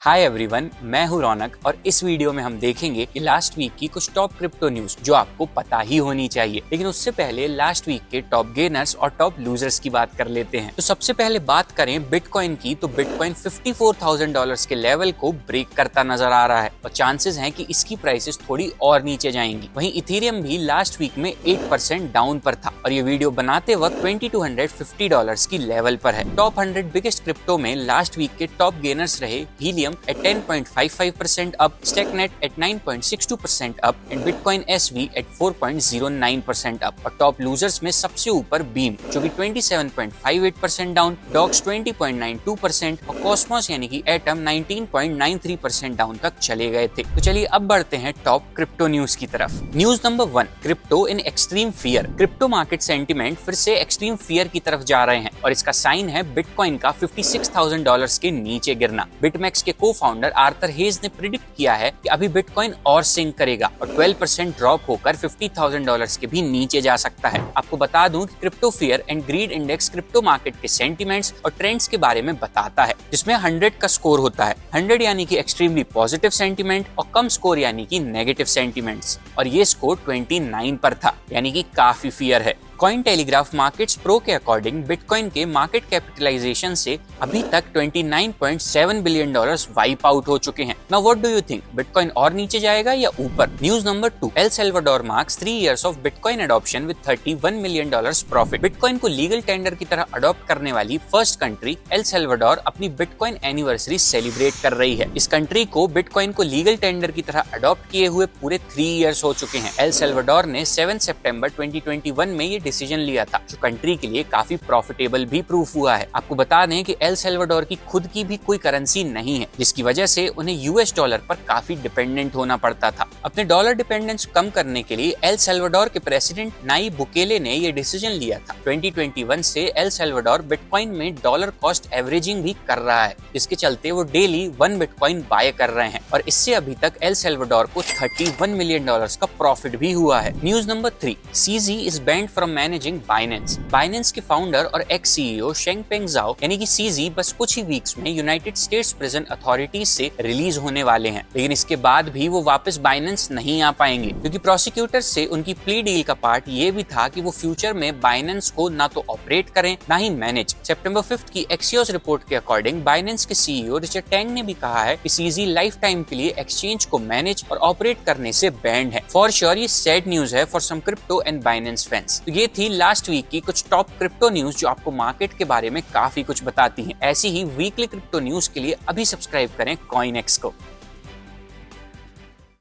Hi everyone, मैं हूं रौनक और इस वीडियो में हम देखेंगे कि लास्ट वीक की कुछ टॉप क्रिप्टो न्यूज जो आपको पता ही होनी चाहिए। लेकिन उससे पहले लास्ट वीक के टॉप गेनर्स और टॉप लूजर्स की बात कर लेते हैं। तो सबसे पहले बात करें बिटकॉइन की, तो बिटकॉइन $54,000 के लेवल को ब्रेक करता नजर आ रहा है और चांसेस हैं कि इसकी प्राइसेस थोड़ी और नीचे जाएंगी। वहीं इथेरियम भी लास्ट वीक में 8% डाउन पर था और ये वीडियो बनाते वक्त $2250 की लेवल पर है। टॉप 100 बिगेस्ट क्रिप्टो में लास्ट वीक के टॉप गेनर्स रहे helium at 10.55% up, StackNet at 9.62% up and Bitcoin SV at 4.09% up। और टॉप लूजर्स में सबसे ऊपर बीम जो कि 27.58% डाउन, डॉक्स 20.92% और कॉस्मोस यानी कि एटम 19.93% डाउन तक चले गए थे। तो चलिए अब बढ़ते हैं टॉप क्रिप्टो न्यूज की तरफ। News number 1, crypto in extreme fear. Crypto market sentiment फिर से एक्सट्रीम फियर की तरफ जा रहे हैं और इसका साइन है बिटकॉइन का $56,000 के नीचे गिरना। बिटमैक्स के को-फाउंडर आर्थर हेज ने प्रिडिक्ट किया है कि अभी बिटकॉइन और सिंक करेगा और 12% ड्रॉप होकर $50,000 के भी नीचे जा सकता है। आपको बता दूं कि crypto fear and greed index crypto market के सेंटिमेंट्स और ट्रेंड्स के बारे में बताता है, जिसमें 100 का स्कोर होता है। 100 यानी कि एक्सट्रीमली पॉजिटिव सेंटिमेंट और कम स्कोर यानी कि नेगेटिव सेंटिमेंट्स, और ये स्कोर 29 पर था यानी कि काफी फियर है। कॉइन टेलीग्राफ मार्केट्स प्रो के अकॉर्डिंग बिटकॉइन के मार्केट कैपिटलाइजेशन से अभी तक $29.7 बिलियन वाइप आउट हो चुके हैं। Now what do you think, bitcoin और नीचे जाएगा या ऊपर? News number 2, El Salvador marks 3 years of bitcoin adoption with $31 million profit. Bitcoin को लीगल टेंडर की तरह अडॉप्ट करने वाली फर्स्ट कंट्री एल सल्वाडोर अपनी बिटकॉइन एनिवर्सरी सेलिब्रेट कर रही है। इस कंट्री को बिटकॉइन को लीगल टेंडर की तरह अडॉप्ट किए हुए पूरे 3 इयर्स हो चुके हैं। एल सल्वाडोर ने 7 सितंबर 2021 में ये डिसीजन लिया था, जो कंट्री के लिए काफी प्रॉफिटेबल भी प्रूफ हुआ है। आपको बता दें कि एल सल्वाडोर की खुद की भी कोई करेंसी नहीं है, जिसकी वजह से उन्हें यूएस डॉलर पर काफी डिपेंडेंट होना पड़ता था। अपने डॉलर डिपेंडेंस कम करने के लिए एल सल्वाडोर के प्रेसिडेंट नाइब बुकेले ने यह डिसीजन लिया था। 2021 से एल सल्वाडोर बिटकॉइन में डॉलर कॉस्ट एवरेजिंग भी कर रहा है, जिसके चलते वो डेली 1 बिटकॉइन बाय कर रहे हैं और इससे अभी तक एल सल्वाडोर को $31 मिलियन का प्रॉफिट भी हुआ है। News number 3, CG is banned from managing Binance के फाउंडर और एक्स सीईओ शेंगपेंग जाओ यानी कि सीजी बस कुछ ही वीक्स में यूनाइटेड स्टेट्स प्रिजन अथॉरिटीज से रिलीज होने वाले हैं, लेकिन इसके बाद भी वो वापस बाइनेंस नहीं आ पाएंगे क्योंकि प्रोसिक्यूटर्स से उनकी प्ली डील का पार्ट ये भी था कि वो फ्यूचर में बाइनेंस को ना तो ऑपरेट करें ना ही मैनेज। सितंबर 5 की एक्सियोस रिपोर्ट के अकॉर्डिंग बाइनेंस के सीईओ रिचर्ड टैंग ने भी कहा है कि सीजी लाइफ टाइम के लिए एक्सचेंज को मैनेज और ऑपरेट करने से बैंड है। फॉर श्योर ये सैड न्यूज है for some crypto and Binance fans. तो ये थी लास्ट वीक की कुछ टॉप क्रिप्टो न्यूज जो आपको मार्केट के बारे में काफी कुछ बताती हैं। ऐसी ही वीकली क्रिप्टो न्यूज के लिए अभी सब्सक्राइब करें कॉइनएक्स को।